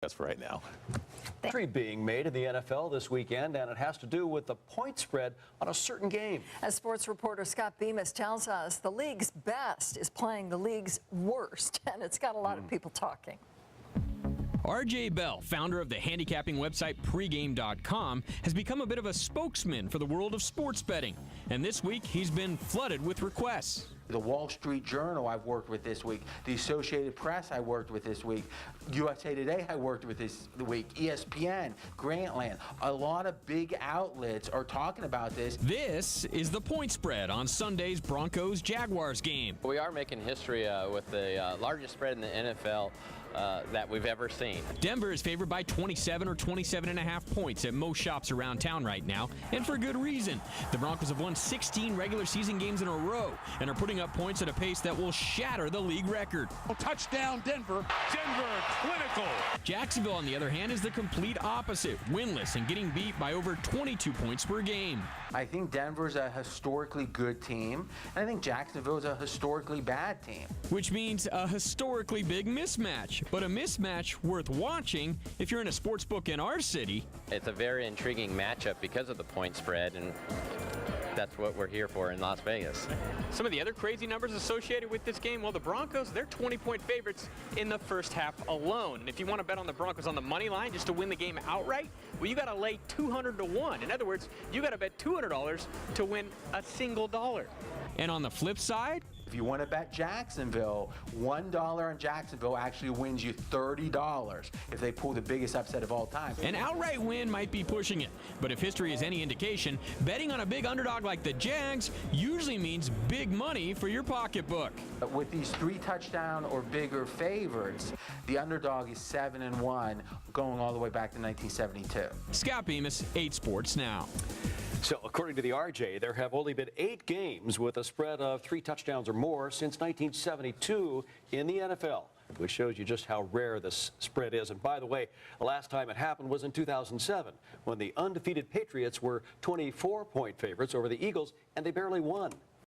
That's for right now. History being made in the NFL this weekend, and it has to do with the point spread on a certain game. As sports reporter Scott Bemis tells us, the league's best is playing the league's worst, and it's got a lot of people talking. R.J. Bell, founder of the handicapping website pregame.com, has become a bit of a spokesman for the world of sports betting. And this week, he's been flooded with requests. The Wall Street Journal I've worked with this week. The Associated Press I worked with this week. USA Today I worked with this week. ESPN, Grantland. A lot of big outlets are talking about this. This is the point spread on Sunday's Broncos-Jaguars game. We are making history with the largest spread in the NFL that we've ever seen. Denver is favored by 27 or 27.5 points at most shops around town right now, and for good reason. The Broncos have won 16 regular season games in a row and are putting up points at a pace that will shatter the league record. Touchdown Denver. Denver clinical. Jacksonville, on the other hand, is the complete opposite, winless and getting beat by over 22 points per game. I think Denver's a historically good team, and I think Jacksonville's a historically bad team. Which means a historically big mismatch, but a mismatch worth watching if you're in a sports book in our city. It's a very intriguing matchup because of the point spread, and that's what we're here for in Las Vegas. Some of the other crazy numbers associated with this game, well, the Broncos, they're 20-point favorites in the first half alone. And if you want to bet on the Broncos on the money line just to win the game outright, well, you got to lay 200 to 1. In other words, you got to bet $200 to win a single dollar. And on the flip side, if you want to bet Jacksonville, $1 on Jacksonville actually wins you $30 if they pull the biggest upset of all time. An outright win might be pushing it, but if history is any indication, betting on a big underdog like the Jags usually means big money for your pocketbook. But with these 3 touchdown or bigger favorites, the underdog is 7-1, going all the way back to 1972. Scott Bemis, 8 Sports Now. So, according to the RJ, there have only been 8 games with a spread of 3 touchdowns or more since 1972 in the NFL, which shows you just how rare this spread is. And by the way, the last time it happened was in 2007, when the undefeated Patriots were 24-point favorites over the Eagles, and they barely won.